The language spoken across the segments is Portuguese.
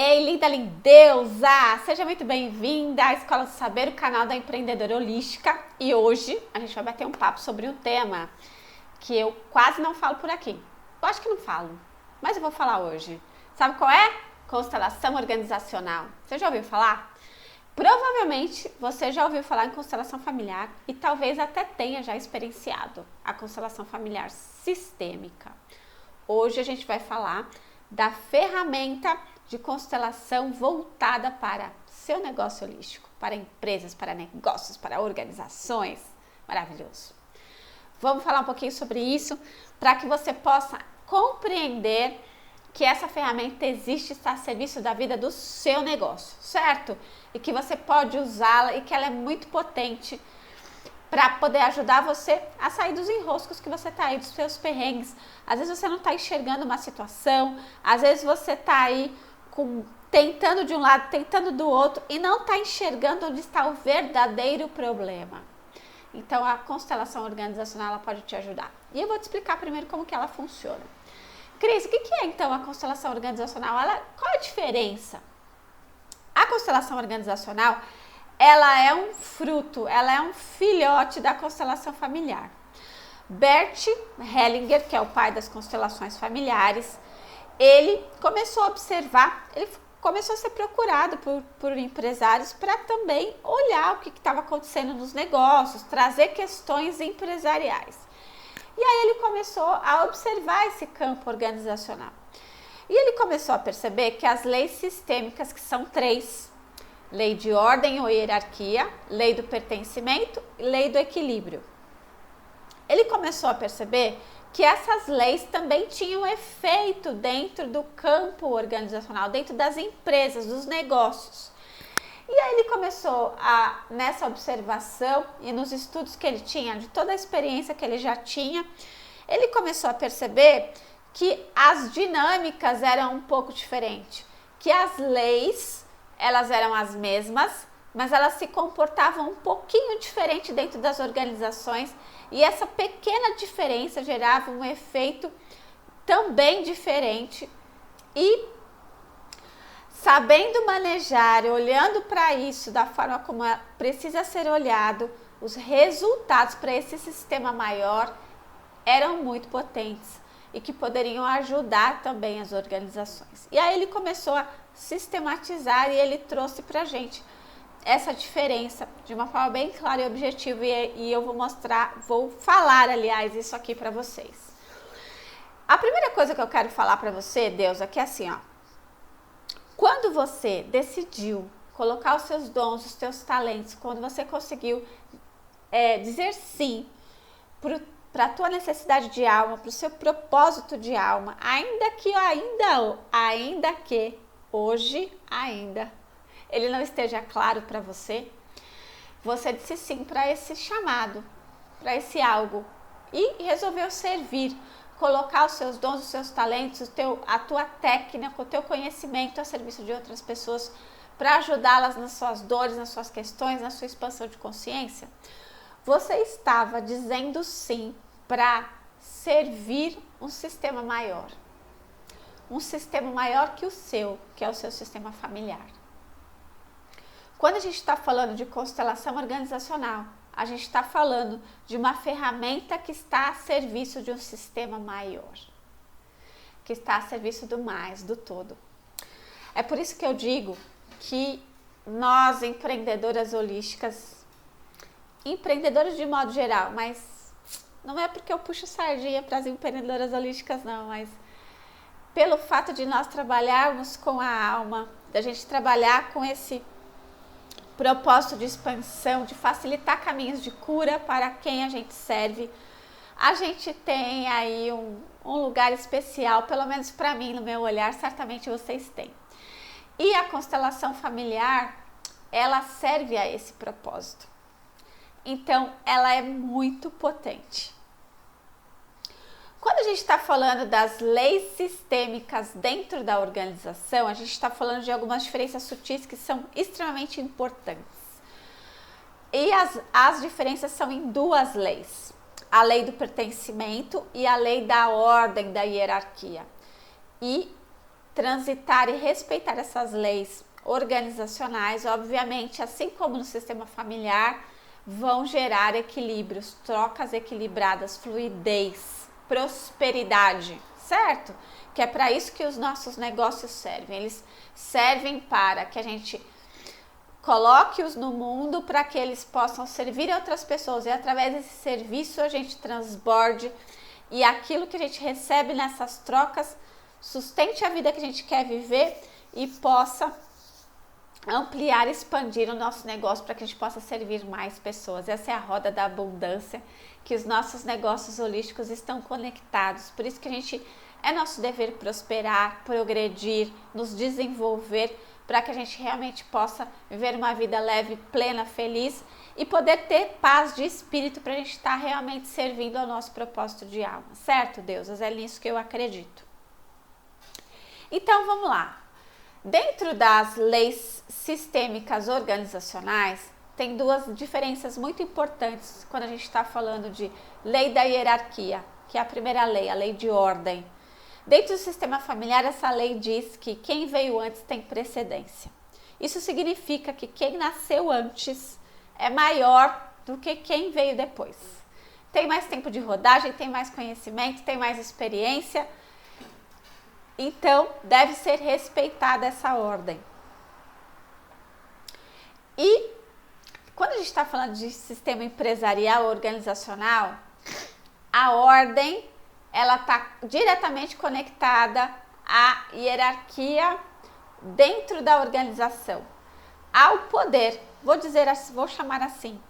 Ei, linda lindeusa! Seja muito bem-vinda à Escola do Saber, o canal da empreendedora holística. E hoje a gente vai bater um papo sobre um tema que eu quase não falo por aqui. Eu acho que não falo, mas eu vou falar hoje. Sabe qual é? Constelação organizacional. Você já ouviu falar? Provavelmente você já ouviu falar em constelação familiar e talvez até tenha já experienciado a constelação familiar sistêmica. Hoje a gente vai falar da ferramenta de constelação voltada para seu negócio holístico, para empresas, para negócios, para organizações. Maravilhoso. Vamos falar um pouquinho sobre isso para que você possa compreender que essa ferramenta existe e está a serviço da vida do seu negócio, certo? E que você pode usá-la e que ela é muito potente para poder ajudar você a sair dos enroscos que você está aí, dos seus perrengues. Às vezes você não está enxergando uma situação, às vezes você está aí tentando de um lado, tentando do outro e não está enxergando onde está o verdadeiro problema. Então a constelação organizacional ela pode te ajudar. E eu vou te explicar primeiro como que ela funciona. Cris, o que é então a constelação organizacional? Qual a diferença? A constelação organizacional ela é um fruto, ela é um filhote da constelação familiar. Bert Hellinger, que é o pai das constelações familiares, ele começou a observar, ele começou a ser procurado por empresários para também olhar o que estava acontecendo nos negócios, trazer questões empresariais. E aí ele começou a observar esse campo organizacional. E ele começou a perceber que as leis sistêmicas, que são 3, lei de ordem ou hierarquia, lei do pertencimento e lei do equilíbrio. Ele começou a perceber que essas leis também tinham efeito dentro do campo organizacional, dentro das empresas, dos negócios. E aí ele começou nessa observação e nos estudos que ele tinha, de toda a experiência que ele já tinha, ele começou a perceber que as dinâmicas eram um pouco diferentes, que as leis elas eram as mesmas, mas elas se comportavam um pouquinho diferente dentro das organizações e essa pequena diferença gerava um efeito também diferente e sabendo manejar, olhando para isso da forma como precisa ser olhado, os resultados para esse sistema maior eram muito potentes e que poderiam ajudar também as organizações. E aí ele começou a sistematizar e ele trouxe para a gente essa diferença de uma forma bem clara e objetiva e eu vou falar, aliás, isso aqui para vocês. A primeira coisa que eu quero falar para você, Deus, é que assim, ó, quando você decidiu colocar os seus dons, os seus talentos, quando você conseguiu dizer sim para a tua necessidade de alma, para o seu propósito de alma, ainda que hoje ele não esteja claro para você, você disse sim para esse chamado, para esse algo e resolveu servir, colocar os seus dons, os seus talentos, a tua técnica, o teu conhecimento a serviço de outras pessoas para ajudá-las nas suas dores, nas suas questões, na sua expansão de consciência. Você estava dizendo sim para servir um sistema maior que o seu, que é o seu sistema familiar. Quando a gente está falando de constelação organizacional, a gente está falando de uma ferramenta que está a serviço de um sistema maior, que está a serviço do mais, do todo. É por isso que eu digo que nós, empreendedoras holísticas, empreendedoras de modo geral, mas não é porque eu puxo sardinha para as empreendedoras holísticas não, mas pelo fato de nós trabalharmos com a alma, da gente trabalhar com esse propósito de expansão, de facilitar caminhos de cura para quem a gente serve, a gente tem aí um lugar especial, pelo menos para mim, no meu olhar, certamente vocês têm. E a constelação familiar, ela serve a esse propósito. Então, ela é muito potente. Quando a gente está falando das leis sistêmicas dentro da organização, a gente está falando de algumas diferenças sutis que são extremamente importantes. E as diferenças são em 2 leis. A lei do pertencimento e a lei da ordem, da hierarquia. E transitar e respeitar essas leis organizacionais, obviamente, assim como no sistema familiar, vão gerar equilíbrios, trocas equilibradas, fluidez, prosperidade, certo? Que é para isso que os nossos negócios servem. Eles servem para que a gente coloque-os no mundo para que eles possam servir a outras pessoas e através desse serviço a gente transborde e aquilo que a gente recebe nessas trocas sustente a vida que a gente quer viver e possa ampliar, expandir o nosso negócio para que a gente possa servir mais pessoas. Essa é a roda da abundância, que os nossos negócios holísticos estão conectados. Por isso que é nosso dever prosperar, progredir, nos desenvolver, para que a gente realmente possa viver uma vida leve, plena, feliz e poder ter paz de espírito para a gente estar realmente servindo ao nosso propósito de alma. Certo, deusas? É nisso que eu acredito. Então, vamos lá. Dentro das leis sistêmicas organizacionais, tem duas diferenças muito importantes quando a gente está falando de lei da hierarquia, que é a primeira lei, a lei de ordem. Dentro do sistema familiar, essa lei diz que quem veio antes tem precedência. Isso significa que quem nasceu antes é maior do que quem veio depois. Tem mais tempo de rodagem, tem mais conhecimento, tem mais experiência. Então, deve ser respeitada essa ordem. E quando a gente está falando de sistema empresarial, organizacional, a ordem ela está diretamente conectada à hierarquia dentro da organização, ao poder, vou chamar assim,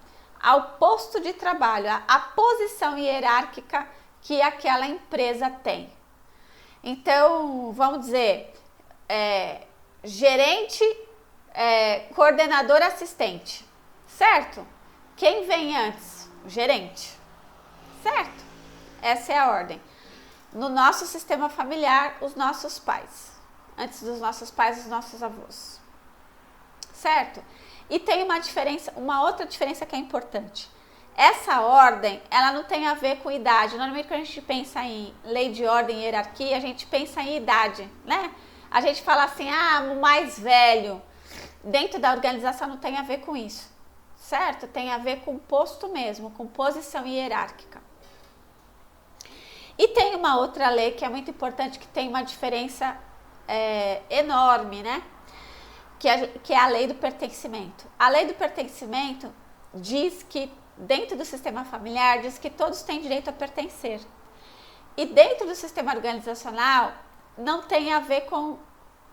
ao posto de trabalho, a posição hierárquica que aquela empresa tem. Então, vamos dizer, gerente, coordenador, assistente, certo? Quem vem antes? O gerente, certo? Essa é a ordem. No nosso sistema familiar, os nossos pais. Antes dos nossos pais, os nossos avós. Certo? E tem uma outra diferença que é importante. Essa ordem, ela não tem a ver com idade. Normalmente, quando a gente pensa em lei de ordem e hierarquia, a gente pensa em idade, né? A gente fala assim, o mais velho. Dentro da organização não tem a ver com isso, certo? Tem a ver com posto mesmo, com posição hierárquica. E tem uma outra lei que é muito importante, que tem uma diferença enorme, né? Que é a lei do pertencimento. A lei do pertencimento diz que, dentro do sistema familiar, diz que todos têm direito a pertencer. E dentro do sistema organizacional, não tem a ver com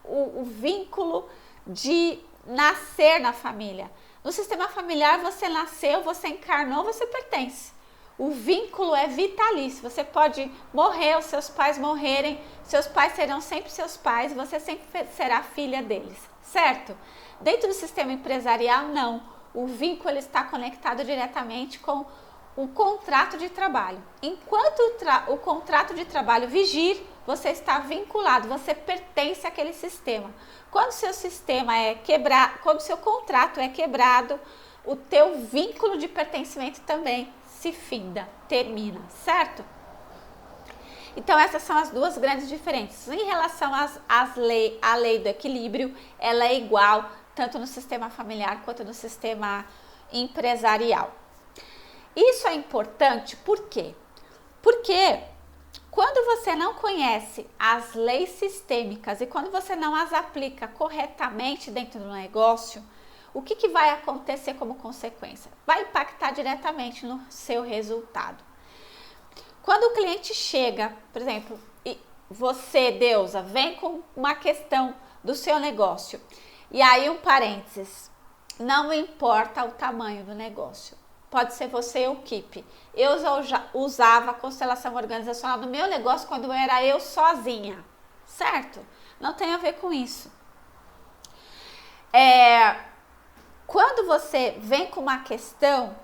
o vínculo de nascer na família. No sistema familiar, você nasceu, você encarnou, você pertence. O vínculo é vitalício, você pode morrer, os seus pais morrerem, seus pais serão sempre seus pais, você sempre será filha deles, certo? Dentro do sistema empresarial, não. O vínculo está conectado diretamente com o contrato de trabalho. Enquanto o contrato de trabalho vigir, você está vinculado, você pertence àquele sistema. Quando seu sistema é quebrado, quando seu contrato é quebrado, o teu vínculo de pertencimento também se finda, termina, certo? Então, essas são as duas grandes diferenças. Em relação à lei do equilíbrio, ela é igual tanto no sistema familiar quanto no sistema empresarial. Isso é importante, por quê? Porque quando você não conhece as leis sistêmicas e quando você não as aplica corretamente dentro do negócio, o que vai acontecer como consequência? Vai impactar diretamente no seu resultado. Quando o cliente chega, por exemplo, e você, deusa, vem com uma questão do seu negócio, e aí um parênteses, não importa o tamanho do negócio, pode ser você ou o equipe. Eu já usava a constelação organizacional no meu negócio quando era eu sozinha, certo? Não tem a ver com isso. Quando você vem com uma questão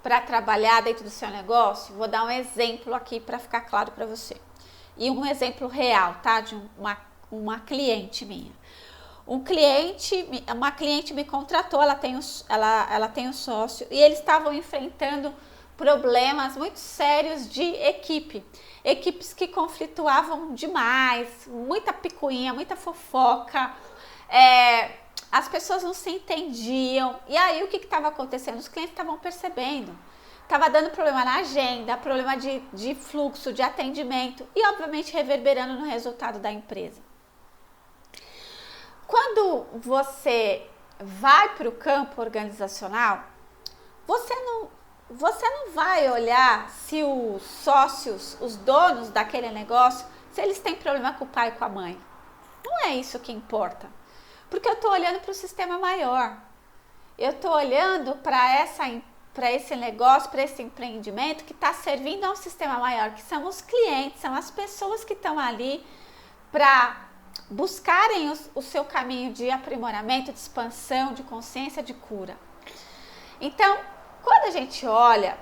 para trabalhar dentro do seu negócio, vou dar um exemplo aqui para ficar claro para você. E um exemplo real, tá? De uma cliente minha. Uma cliente me contratou, ela tem um sócio e eles estavam enfrentando problemas muito sérios de equipe. Equipes que conflituavam demais, muita picuinha, muita fofoca, as pessoas não se entendiam. E aí o que estava acontecendo? Os clientes estavam percebendo. Estava dando problema na agenda, problema de fluxo, de atendimento e obviamente reverberando no resultado da empresa. Quando você vai para o campo organizacional, você não vai olhar se os sócios, os donos daquele negócio, se eles têm problema com o pai e com a mãe. Não é isso que importa. Porque eu estou olhando para o sistema maior. Eu estou olhando para esse negócio, para esse empreendimento que está servindo a um sistema maior, que são os clientes, são as pessoas que estão ali para buscarem o seu caminho de aprimoramento, de expansão, de consciência, de cura. Então, quando a gente olha,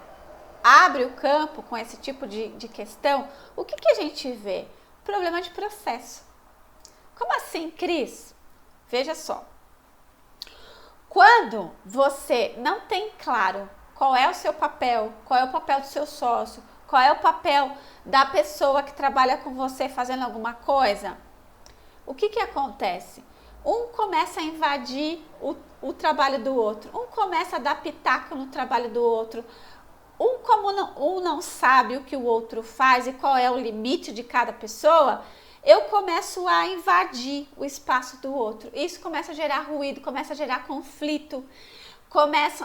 abre o campo com esse tipo de questão, o que a gente vê? Problema de processo. Como assim, Cris? Veja só. Quando você não tem claro qual é o seu papel, qual é o papel do seu sócio, qual é o papel da pessoa que trabalha com você fazendo alguma coisa, o que acontece? Um começa a invadir o trabalho do outro, um começa a dar pitaco no trabalho do outro, um não sabe o que o outro faz e qual é o limite de cada pessoa, eu começo a invadir o espaço do outro. Isso começa a gerar ruído, começa a gerar conflito.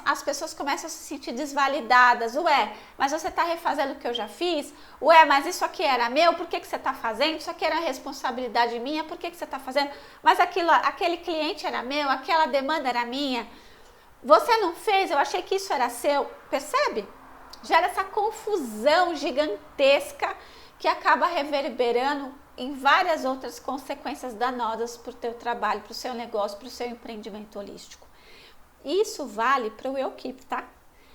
As pessoas começam a se sentir desvalidadas. Ué, mas você está refazendo o que eu já fiz? Ué, mas isso aqui era meu, por que você está fazendo? Isso aqui era responsabilidade minha, por que você está fazendo? Mas aquele cliente era meu, aquela demanda era minha. Você não fez, eu achei que isso era seu. Percebe? Gera essa confusão gigantesca que acaba reverberando em várias outras consequências danosas para o teu trabalho, para o seu negócio, para o seu empreendimento holístico. Isso vale para o equipe, tá?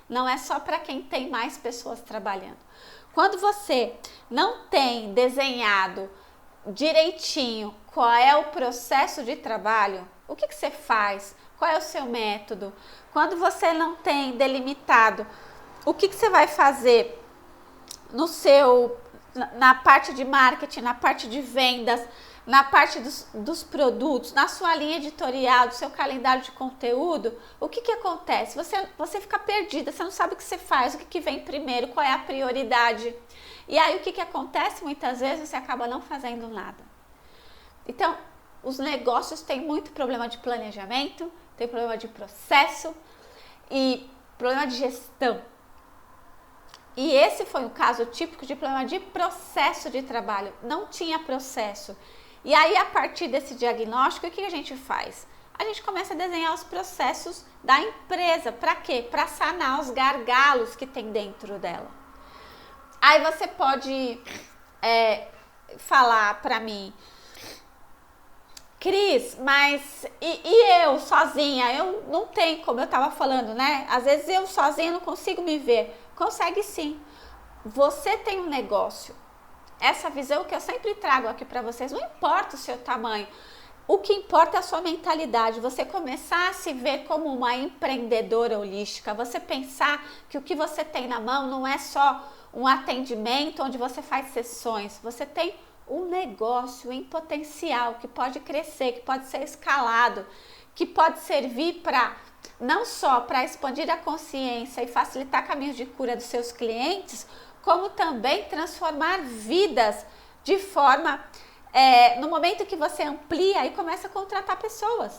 Não é só para quem tem mais pessoas trabalhando. Quando você não tem desenhado direitinho qual é o processo de trabalho, o que você faz, qual é o seu método, quando você não tem delimitado o que você vai fazer na parte de marketing, na parte de vendas, na parte dos produtos, na sua linha editorial, do seu calendário de conteúdo, o que acontece? Você fica perdida, você não sabe o que você faz, o que vem primeiro, qual é a prioridade. E aí o que acontece? Muitas vezes você acaba não fazendo nada. Então, os negócios têm muito problema de planejamento, tem problema de processo e problema de gestão. E esse foi um caso típico de problema de processo de trabalho. Não tinha processo. E aí, a partir desse diagnóstico, o que a gente faz? A gente começa a desenhar os processos da empresa. Para quê? Para sanar os gargalos que tem dentro dela. Aí você pode falar para mim, Cris, mas e eu sozinha? Eu não tenho, como eu estava falando, né? Às vezes eu sozinha não consigo me ver. Consegue sim. Você tem um negócio. Essa visão que eu sempre trago aqui para vocês, não importa o seu tamanho. O que importa é a sua mentalidade. Você começar a se ver como uma empreendedora holística. Você pensar que o que você tem na mão não é só um atendimento onde você faz sessões. Você tem um negócio em potencial que pode crescer, que pode ser escalado, que pode servir para não só para expandir a consciência e facilitar caminhos de cura dos seus clientes, como também transformar vidas de forma, no momento que você amplia e começa a contratar pessoas.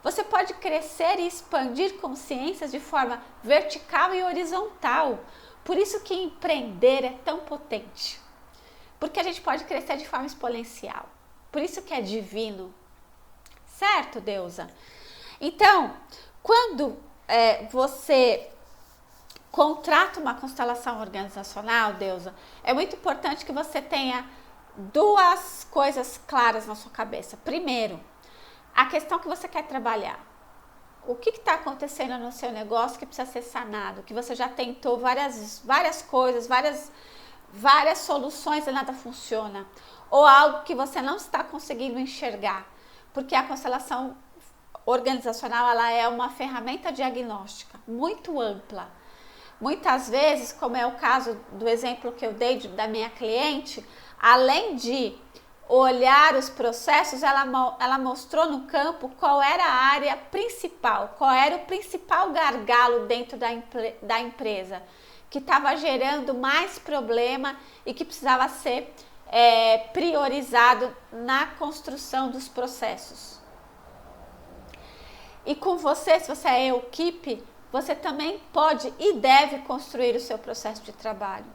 Você pode crescer e expandir consciências de forma vertical e horizontal. Por isso que empreender é tão potente. Porque a gente pode crescer de forma exponencial. Por isso que é divino. Certo, deusa? Então, quando você contrata uma constelação organizacional, deusa, é muito importante que você tenha duas coisas claras na sua cabeça. Primeiro, a questão que você quer trabalhar. O que está acontecendo no seu negócio que precisa ser sanado? Que você já tentou várias coisas, várias soluções e nada funciona. Ou algo que você não está conseguindo enxergar. Porque a constelação organizacional ela é uma ferramenta diagnóstica muito ampla. Muitas vezes, como é o caso do exemplo que eu dei da minha cliente, além de olhar os processos, ela mostrou no campo qual era a área principal, qual era o principal gargalo dentro da empresa, que estava gerando mais problema e que precisava ser priorizado na construção dos processos. E com você, se você é equipe, você também pode e deve construir o seu processo de trabalho.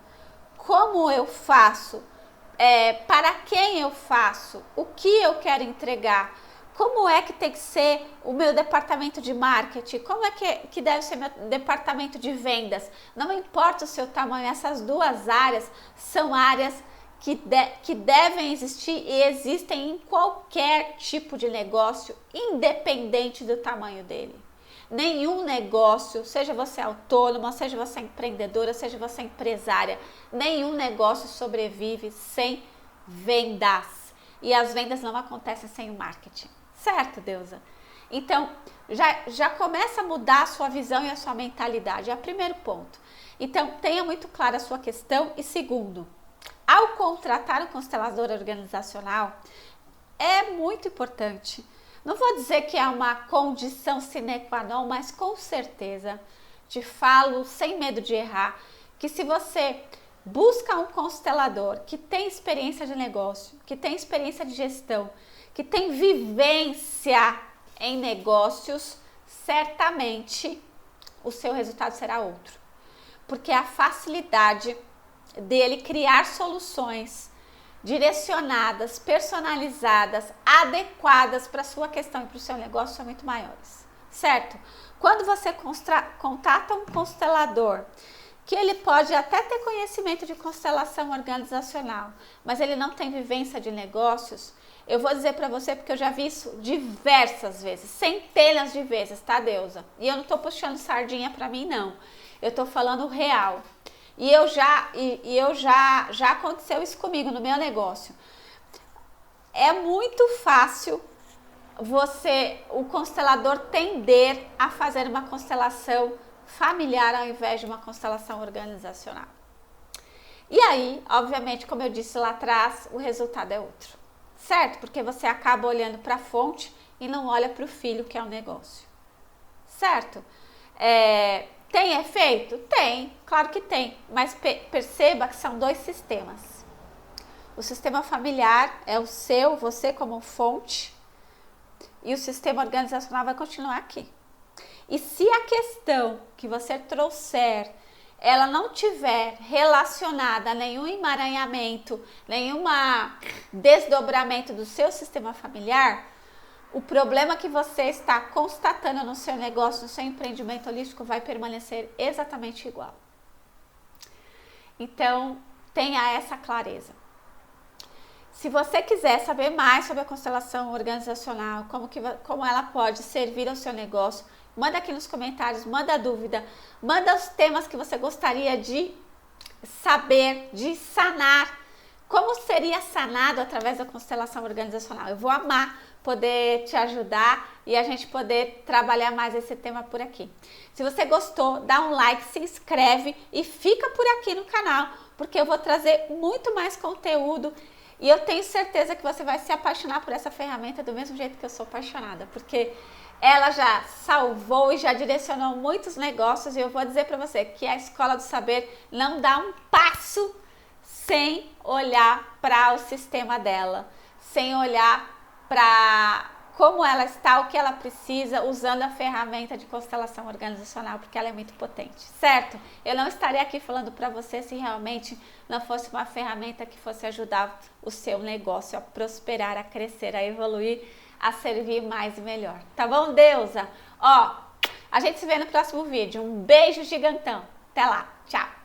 Como eu faço? Para quem eu faço? O que eu quero entregar? Como é que tem que ser o meu departamento de marketing? Como é que deve ser meu departamento de vendas? Não importa o seu tamanho, essas duas áreas são áreas que devem existir e existem em qualquer tipo de negócio, independente do tamanho dele. Nenhum negócio, seja você autônoma, seja você empreendedora, seja você empresária, nenhum negócio sobrevive sem vendas. E as vendas não acontecem sem o marketing. Certo, Deusa? Então, já começa a mudar a sua visão e a sua mentalidade. É o primeiro ponto. Então, tenha muito clara a sua questão. E segundo, ao contratar um constelador organizacional, é muito importante. Não vou dizer que é uma condição sine qua non, mas com certeza, te falo sem medo de errar, que se você busca um constelador que tem experiência de negócio, que tem experiência de gestão, que tem vivência em negócios, certamente o seu resultado será outro. Porque a facilidade dele criar soluções direcionadas, personalizadas, adequadas para a sua questão e para o seu negócio são muito maiores, certo? Quando você contata um constelador, que ele pode até ter conhecimento de constelação organizacional, mas ele não tem vivência de negócios, eu vou dizer para você porque eu já vi isso diversas vezes, centenas de vezes, tá, Deusa? E eu não tô puxando sardinha para mim, não. Eu tô falando real. Já aconteceu isso comigo no meu negócio. É muito fácil o constelador tender a fazer uma constelação familiar ao invés de uma constelação organizacional. E aí, obviamente, como eu disse lá atrás, o resultado é outro. Certo? Porque você acaba olhando para a fonte e não olha para o filho, que é o negócio. Certo? Tem efeito? Tem, claro que tem, mas perceba que são dois sistemas. O sistema familiar é o seu, você como fonte, e o sistema organizacional vai continuar aqui. E se a questão que você trouxer, ela não tiver relacionada a nenhum emaranhamento, nenhum desdobramento do seu sistema familiar, o problema que você está constatando no seu negócio, no seu empreendimento holístico, vai permanecer exatamente igual. Então, tenha essa clareza. Se você quiser saber mais sobre a constelação organizacional, como ela pode servir ao seu negócio, manda aqui nos comentários, manda a dúvida, manda os temas que você gostaria de saber, de sanar. Como seria sanado através da constelação organizacional? Eu vou amar poder te ajudar e a gente poder trabalhar mais esse tema por aqui. Se você gostou, dá um like, se inscreve e fica por aqui no canal, porque eu vou trazer muito mais conteúdo e eu tenho certeza que você vai se apaixonar por essa ferramenta do mesmo jeito que eu sou apaixonada, porque ela já salvou e já direcionou muitos negócios e eu vou dizer para você que a Escola do Saber não dá um passo sem olhar para o sistema dela, sem olhar para como ela está, o que ela precisa, usando a ferramenta de constelação organizacional, porque ela é muito potente, certo? Eu não estaria aqui falando para você se realmente não fosse uma ferramenta que fosse ajudar o seu negócio a prosperar, a crescer, a evoluir, a servir mais e melhor. Tá bom, Deusa? Ó, a gente se vê no próximo vídeo. Um beijo gigantão. Até lá. Tchau.